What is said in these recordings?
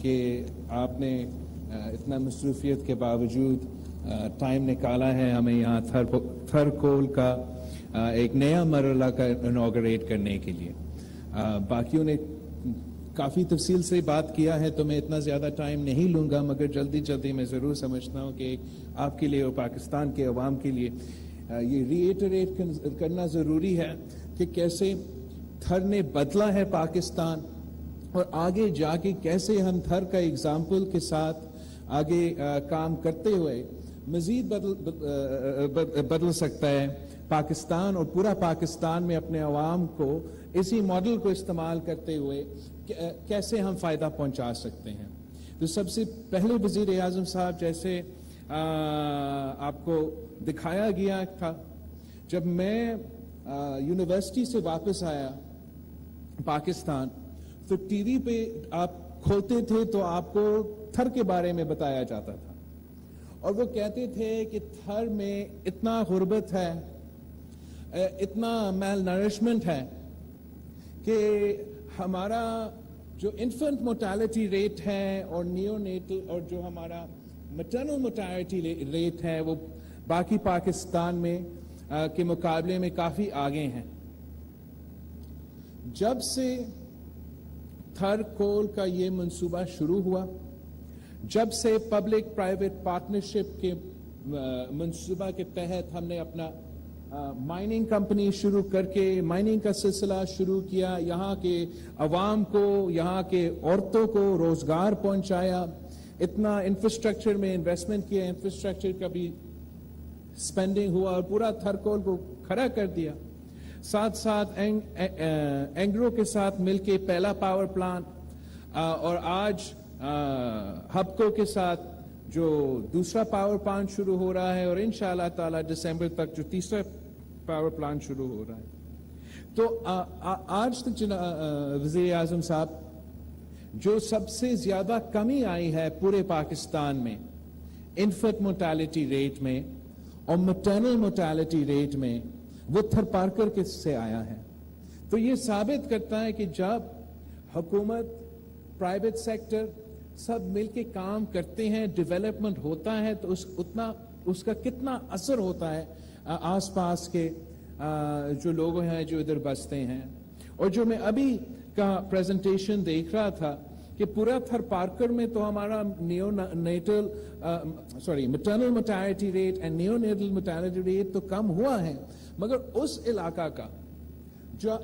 کہ آپ نے اتنا مصروفیت کے باوجود ٹائم نکالا ہے ہمیں یہاں تھر کول کا ایک نیا مرحلہ کا انوگریٹ کرنے کے لیے. باقیوں نے کافی تفصیل سے بات کیا ہے تو میں اتنا زیادہ ٹائم نہیں لوں گا، مگر جلدی جلدی میں ضرور سمجھتا ہوں کہ آپ کے لیے اور پاکستان کے عوام کے لیے یہ ری ایٹریٹ کرنا ضروری ہے کہ کیسے تھر نے بدلا ہے پاکستان، اور آگے جا کے کیسے ہم تھر کا اگزامپل کے ساتھ آگے کام کرتے ہوئے مزید بدل سکتا ہے پاکستان، اور پورا پاکستان میں اپنے عوام کو اسی ماڈل کو استعمال کرتے ہوئے کیسے ہم فائدہ پہنچا سکتے ہیں. تو سب سے پہلے وزیر اعظم صاحب جیسے آپ کو دکھایا گیا تھا، جب میں یونیورسٹی سے واپس آیا پاکستان تو ٹی وی پہ آپ کھولتے تھے تو آپ کو تھر کے بارے میں بتایا جاتا تھا، اور وہ کہتے تھے کہ تھر میں اتنا غربت ہے، اتنا میل نرشمنٹ ہے کہ ہمارا جو انفنٹ موٹیلٹی ریٹ ہے اور نیونیٹل اور جو ہمارا مٹرنل موٹیلٹی ریٹ ہے وہ باقی پاکستان میں کے مقابلے میں کافی آگے ہیں. جب سے تھر کول کا یہ منصوبہ شروع ہوا، جب سے پبلک پرائیویٹ پارٹنرشپ کے منصوبہ کے تحت ہم نے اپنا مائننگ کمپنی شروع کر کے مائننگ کا سلسلہ شروع کیا، یہاں کے عوام کو، یہاں کے عورتوں کو روزگار پہنچایا، اتنا انفراسٹرکچر میں انویسٹمنٹ کیا، انفراسٹرکچر کا بھی سپینڈنگ ہوا اور پورا تھر کول کو کھڑا کر دیا. ساتھ ساتھ اینگرو کے ساتھ مل کے پہلا پاور پلانٹ، اور آج ہبکو کے ساتھ جو دوسرا پاور پلانٹ شروع ہو رہا ہے، اور انشاءاللہ تعالی دسمبر تک جو تیسرا پاور پلانٹ شروع ہو رہا ہے. تو آج تک وزیر اعظم صاحب جو سب سے زیادہ کمی آئی ہے پورے پاکستان میں انفنٹ موٹیلٹی ریٹ میں اور مٹرنل موٹیلٹی ریٹ میں، وہ تھر پارکر کے سے آیا ہے. تو یہ ثابت کرتا ہے کہ جب حکومت، پرائیویٹ سیکٹر سب مل کے کام کرتے ہیں، ڈیولپمنٹ ہوتا ہے، تو اس کا کتنا اثر ہوتا ہے آس پاس کے جو لوگ ہیں جو ادھر بستے ہیں. اور جو میں ابھی کا پریزنٹیشن دیکھ رہا تھا کہ پورا تھر پارکر میں تو ہمارا maternal motility rate and neonatal motility rate تو کم ہوا ہے، مگر اس علاقہ کا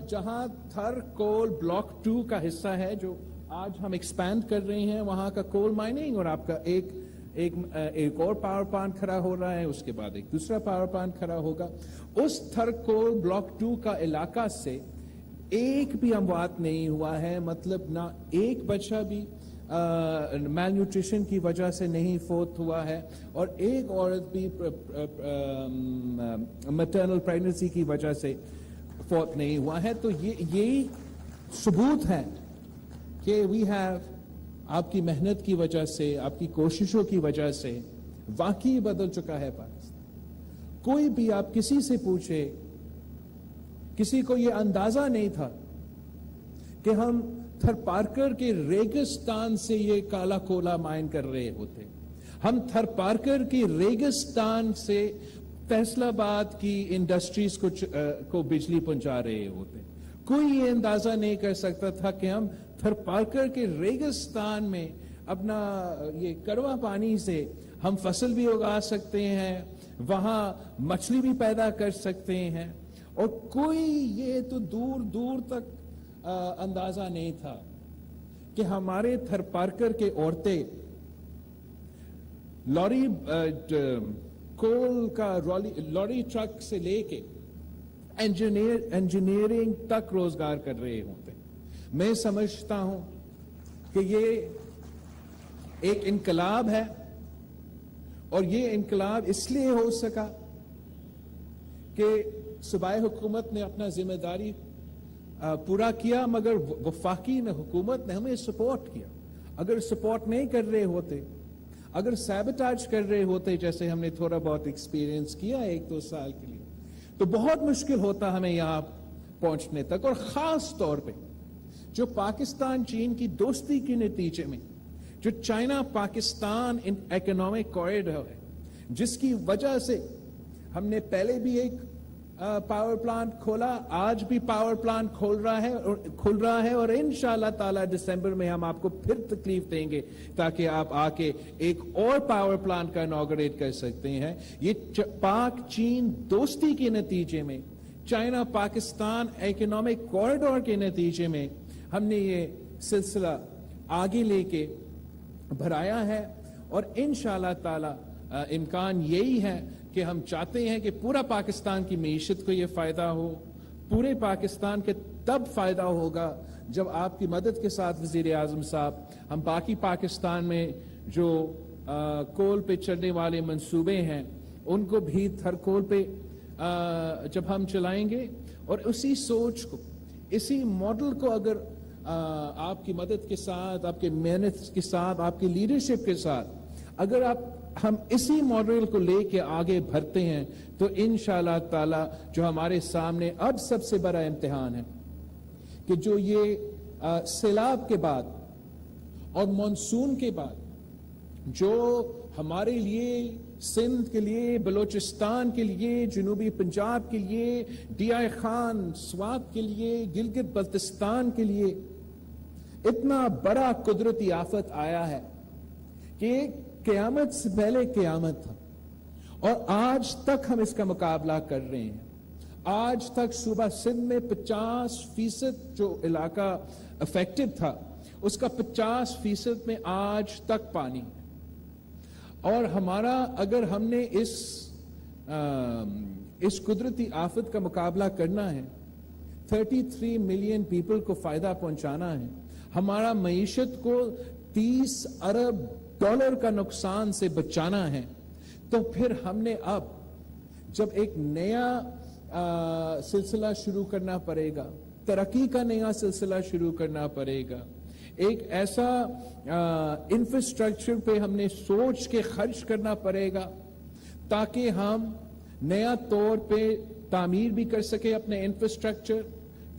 جہاں تھر کول بلاک 2 کا حصہ ہے جو آج ہم ایکسپینڈ کر رہے ہیں، وہاں کا کول مائننگ، اور آپ کا ایک اور پاور پلانٹ کھڑا ہو رہا ہے، اس کے بعد ایک دوسرا پاور پلانٹ کھڑا ہوگا. اس تھر کول بلاک 2 کا علاقہ سے ایک بھی اموات نہیں ہوا ہے، مطلب نہ ایک بچہ بھی میل نیوٹریشن کی وجہ سے نہیں فوت ہوا ہے، اور ایک عورت بھی میٹرنل پریگننسی کی وجہ سے فوت نہیں ہوا ہے. تو یہی ثبوت ہے کہ وی ہیو، آپ کی محنت کی وجہ سے، آپ کی کوششوں کی وجہ سے واقعی بدل چکا ہے پاکستان. کوئی بھی آپ کسی سے پوچھے، کسی کو یہ اندازہ نہیں تھا کہ ہم تھر پارکر کے ریگستان سے یہ کالا کولا مائن کر رہے ہوتے، ہم تھر پارکر کی ریگستان سے فیصل آباد کی انڈسٹریز کو بجلی پہنچا رہے ہوتے. کوئی یہ اندازہ نہیں کر سکتا تھا کہ ہم تھر پارکر کے ریگستان میں اپنا یہ کڑوا پانی سے ہم فصل بھی اگا سکتے ہیں، وہاں مچھلی بھی پیدا کر سکتے ہیں. اور کوئی یہ تو دور دور تک اندازہ نہیں تھا کہ ہمارے تھر پارکر کے عورتیں کول کا لوری ٹرک سے لے کے انجینئرنگ تک روزگار کر رہے ہوتے. میں سمجھتا ہوں کہ یہ ایک انقلاب ہے، اور یہ انقلاب اس لیے ہو سکا کہ صوبائی حکومت نے اپنا ذمہ داری پورا کیا، مگر وفاقی حکومت نے ہمیں سپورٹ کیا. اگر سپورٹ نہیں کر رہے ہوتے، اگر سیبوٹاج کر رہے ہوتے، جیسے ہم نے تھوڑا بہت ایکسپیرینس کیا 1-2 سال کے لیے، تو بہت مشکل ہوتا ہمیں یہاں پہنچنے تک. اور خاص طور پہ جو پاکستان چین کی دوستی کے نتیجے میں جو چائنا پاکستان اکنامک کوریڈور ہے، جس کی وجہ سے ہم نے پہلے بھی ایک پاور پلانٹ کھولا، آج بھی پاور پلانٹ کھل رہا ہے اور انشاءاللہ تعالی دسمبر میں ہم آپ کو پھر تکلیف دیں گے تاکہ آپ آ کے ایک اور پاور پلانٹ کا انوگریٹ کر سکتے ہیں۔ یہ پاک چین دوستی کے نتیجے میں، چائنا پاکستان اکنامک کوریڈور کے نتیجے میں ہم نے یہ سلسلہ آگے لے کے بڑھایا ہے، اور انشاءاللہ تعالی امکان یہی ہے کہ ہم چاہتے ہیں کہ پورا پاکستان کی معیشت کو یہ فائدہ ہو، پورے پاکستان کے تب فائدہ ہوگا جب آپ کی مدد کے ساتھ وزیر اعظم صاحب ہم باقی پاکستان میں جو کول پہ چلنے والے منصوبے ہیں ان کو بھی تھرکول پہ جب ہم چلائیں گے، اور اسی سوچ کو، اسی ماڈل کو اگر آپ کی مدد کے ساتھ، آپ کے محنت کے ساتھ، آپ کی لیڈرشپ کے ساتھ اگر ہم اسی ماڈل کو لے کے آگے بڑھتے ہیں تو انشاءاللہ تعالی جو ہمارے سامنے اب سب سے بڑا امتحان ہے کہ جو یہ سیلاب کے بعد اور مانسون کے بعد جو ہمارے لیے، سندھ کے لیے، بلوچستان کے لیے، جنوبی پنجاب کے لیے، ڈی خان سوات کے لیے، گلگت بلتستان کے لیے اتنا بڑا قدرتی آفت آیا ہے کہ قیامت سے پہلے قیامت تھا، اور آج تک ہم اس کا مقابلہ کر رہے ہیں۔ آج تک صوبہ سندھ میں 50% جو علاقہ افیکٹڈ تھا اس کا 50% میں آج تک پانی، اور ہمارا اگر ہم نے اس قدرتی آفت کا مقابلہ کرنا ہے، 33 ملین پیپل کو فائدہ پہنچانا ہے، ہمارا معیشت کو 30 ارب ڈالر کا نقصان سے بچانا ہے، تو پھر ہم نے اب جب ایک نیا سلسلہ شروع کرنا پڑے گا، ترقی کا نیا سلسلہ شروع کرنا پڑے گا، ایک ایسا انفراسٹرکچر پہ ہم نے سوچ کے خرچ کرنا پڑے گا تاکہ ہم نیا طور پہ تعمیر بھی کر سکے اپنے انفراسٹرکچر،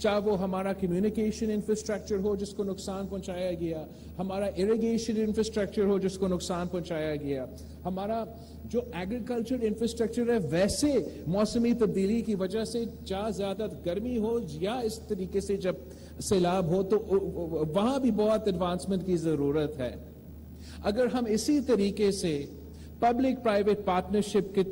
چاہے وہ ہمارا کمیونیکیشن انفراسٹرکچر ہو جس کو نقصان پہنچایا گیا، ہمارا اریگیشن انفراسٹرکچر ہو جس کو نقصان پہنچایا گیا، ہمارا جو ایگریکلچر انفراسٹرکچر ہے ویسے موسمی تبدیلی کی وجہ سے چاہے زیادہ گرمی ہو یا اس طریقے سے جب سیلاب ہو تو وہاں بھی بہت ایڈوانسمنٹ کی ضرورت ہے۔ اگر ہم اسی طریقے سے پبلک پرائیویٹ پارٹنرشپ کے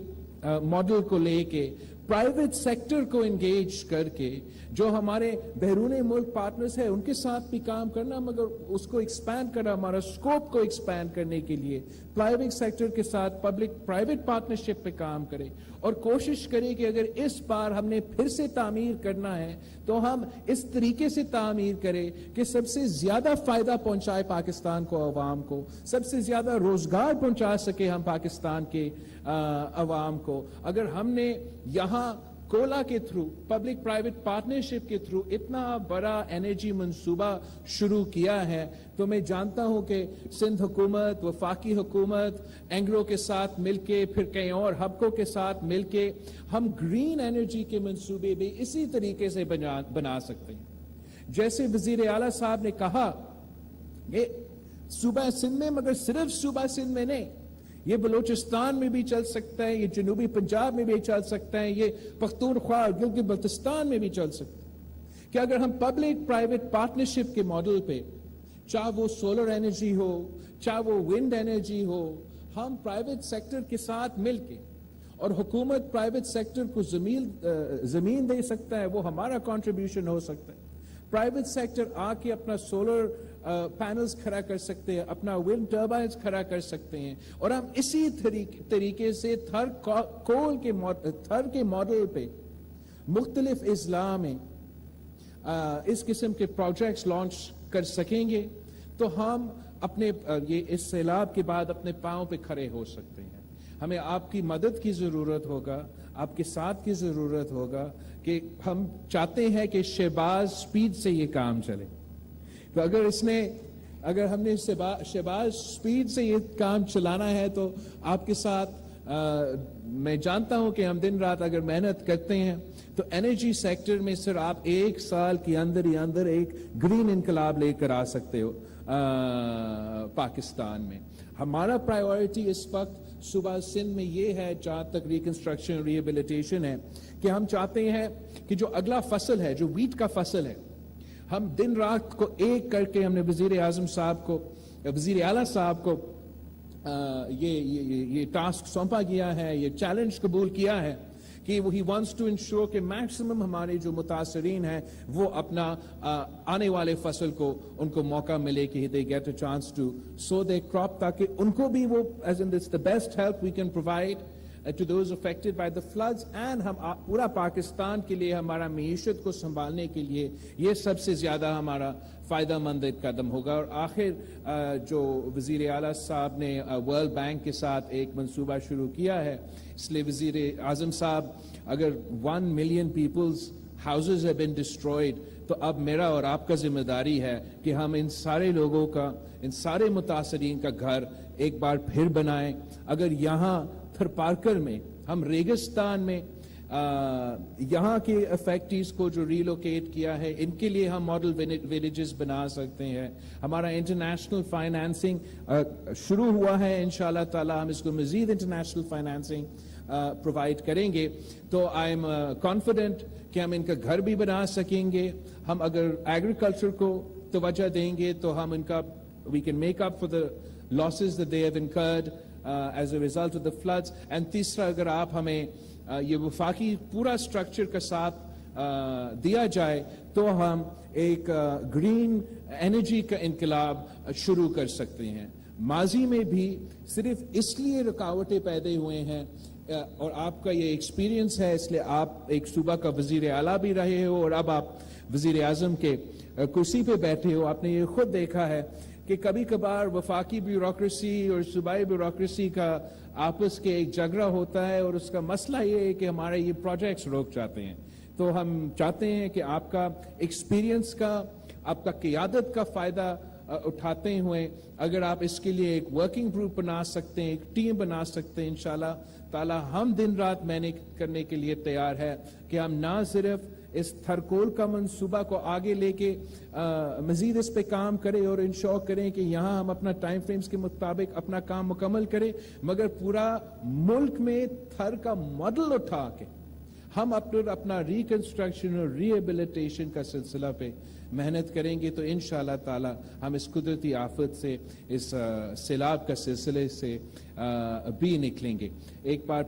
ماڈل کو لے کے پرائیویٹ سیکٹر کو انگیج کر کے جو ہمارے بیرون ملک پارٹنرز ہیں ان کے ساتھ بھی کام کرنا، مگر اس کو ایکسپینڈ کرنا، ہمارا سکوپ کو ایکسپینڈ کرنے کے لیے پرائیویٹ سیکٹر کے ساتھ پبلک پرائیویٹ پارٹنرشپ پہ کام کرے، اور کوشش کرے کہ اگر اس بار ہم نے پھر سے تعمیر کرنا ہے تو ہم اس طریقے سے تعمیر کرے کہ سب سے زیادہ فائدہ پہنچائے پاکستان کو، عوام کو، سب سے زیادہ روزگار پہنچا سکے ہم پاکستان کے عوام کو۔ اگر ہم نے یہاں کولا کے تھرو، پبلک پرائیویٹ پارٹنرشپ کے تھرو اتنا بڑا انرجی منصوبہ شروع کیا ہے تو میں جانتا ہوں کہ سندھ حکومت، وفاقی حکومت، اینگرو کے ساتھ مل کے، پھر کئی اور حبکوں کے ساتھ مل کے ہم گرین انرجی کے منصوبے بھی اسی طریقے سے بنا سکتے ہیں۔ جیسے وزیر اعلیٰ صاحب نے کہا یہ صوبہ سندھ میں، مگر صرف صوبہ سندھ میں نہیں، یہ بلوچستان میں بھی چل سکتا ہے، یہ جنوبی پنجاب میں بھی چل سکتا ہے، یہ پختونخوا گلگت بلتستان میں بھی چل سکتا ہے کہ اگر ہم پبلک پرائیویٹ پارٹنرشپ کے ماڈل پہ، چاہے وہ سولر انرجی ہو، چاہے وہ ونڈ انرجی ہو، ہم پرائیویٹ سیکٹر کے ساتھ مل کے، اور حکومت پرائیویٹ سیکٹر کو زمین دے سکتا ہے، وہ ہمارا کنٹریبیوشن ہو سکتا ہے، پرائیویٹ سیکٹر آ کے اپنا سولر پینلز کھڑا کر سکتے ہیں، اپنا ونڈ ٹربائنز کھڑا کر سکتے ہیں، اور ہم اسی طریقے سے تھر کے ماڈل پہ مختلف اضلاع میں اس قسم کے پروجیکٹس لانچ کر سکیں گے تو ہم اپنے اس سیلاب کے بعد اپنے پاؤں پہ کھڑے ہو سکتے ہیں۔ ہمیں آپ کی مدد کی ضرورت ہوگا، آپ کے ساتھ کی ضرورت ہوگا، کہ ہم چاہتے ہیں کہ شہباز سپیڈ سے یہ کام چلے، تو اگر ہم نے شہباز سپیڈ سے یہ کام چلانا ہے تو آپ کے ساتھ میں جانتا ہوں کہ ہم دن رات اگر محنت کرتے ہیں تو انرجی سیکٹر میں صرف آپ 1 سال کے اندر ہی اندر ایک گرین انقلاب لے کر آ سکتے ہو۔ پاکستان میں ہمارا پرائیورٹی اس وقت صوبہ سندھ میں یہ ہے، جہاں تک ریکنسٹرکشن ریہیبلیٹیشن ہے، کہ ہم چاہتے ہیں کہ جو اگلا فصل ہے، جو ویٹ کا فصل ہے، ہم دن رات کو ایک کر کے، ہم نے وزیر اعظم صاحب کو، وزیر اعلیٰ صاحب کو یہ ٹاسک سونپا گیا ہے، یہ چیلنج قبول کیا ہے کہ he wants to ensure کہ میکسیمم ہمارے جو متاثرین ہیں وہ اپنا آنے والے فصل کو ان کو موقع ملے کہ they get a chance to sow their crop، تاکہ ان کو بھی وہ as in it's the best help we can provide to those affected by the floods، and ہم پورا پاکستان کے لیے ہمارا معیشت کو سنبھالنے کے لیے یہ سب سے زیادہ ہمارا فائدہ مند قدم ہوگا۔ اور آخر جو وزیر اعلیٰ صاحب نے ورلڈ بینک کے ساتھ ایک منصوبہ شروع کیا ہے، اس لیے وزیر اعظم صاحب اگر 1 million people's houses have been destroyed، تو اب میرا اور آپ کا ذمہ داری ہے کہ ہم ان سارے لوگوں کا، ان سارے متاثرین کا گھر ایک بار پھر بنائیں۔ اگر یہاں تھر پارکر میں، ہم ریگستان میں یہاں کے افیکٹیز کو جو ریلوکیٹ کیا ہے، ان کے لیے ہم ماڈل ویلیجز بنا سکتے ہیں۔ ہمارا انٹرنیشنل فائنانسنگ شروع ہوا ہے، انشاءاللہ تعالی ہم اس کو مزید انٹرنیشنل فائنانسنگ پرووائڈ کریں گے، تو آئی ایم کانفیڈنٹ کہ ہم ان کا گھر بھی بنا سکیں گے۔ ہم اگر ایگریکلچر کو توجہ دیں گے تو ہم ان کا we can make up for the losses that they have incurred as a result of the floods۔ and تیسرا، اگر آپ ہمیں یہ وفاقی پورا اسٹرکچر کا ساتھ دیا جائے تو ہم ایک گرین انرجی کا انقلاب شروع کر سکتے ہیں۔ ماضی میں بھی صرف اس لیے رکاوٹیں پیدا ہوئے ہیں، اور آپ کا یہ ایکسپیرینس ہے، اس لیے آپ ایک صوبہ کا وزیر اعلیٰ بھی رہے ہو اور اب آپ وزیر اعظم کے کرسی پہ بیٹھے ہو، آپ نے یہ خود دیکھا ہے کہ کبھی کبھار وفاقی بیوروکریسی اور صوبائی بیوروکریسی کا آپس کے ایک جھگڑا ہوتا ہے، اور اس کا مسئلہ یہ ہے کہ ہمارے یہ پروجیکٹس روک جاتے ہیں۔ تو ہم چاہتے ہیں کہ آپ کا ایکسپیرینس کا، آپ کا قیادت کا فائدہ اٹھاتے ہوئے اگر آپ اس کے لیے ایک ورکنگ گروپ بنا سکتے ہیں، ایک ٹیم بنا سکتے ہیں، انشاءاللہ تعالی ہم دن رات محنت کرنے کے لیے تیار ہے کہ ہم نہ صرف اس تھرکول کا منصوبہ کو آگے لے کے مزید اس پہ کام کریں اور انشور کریں کہ یہاں ہم اپنا ٹائم فریمز کے مطابق اپنا کام مکمل کریں، مگر پورا ملک میں تھر کا ماڈل اٹھا کے ہم اپنا ریکنسٹرکشن اور ریہیبلیٹیشن کا سلسلہ پہ محنت کریں گے، تو انشاءاللہ تعالی ہم اس قدرتی آفت سے، اس سیلاب کا سلسلے سے بھی نکلیں گے۔ ایک بار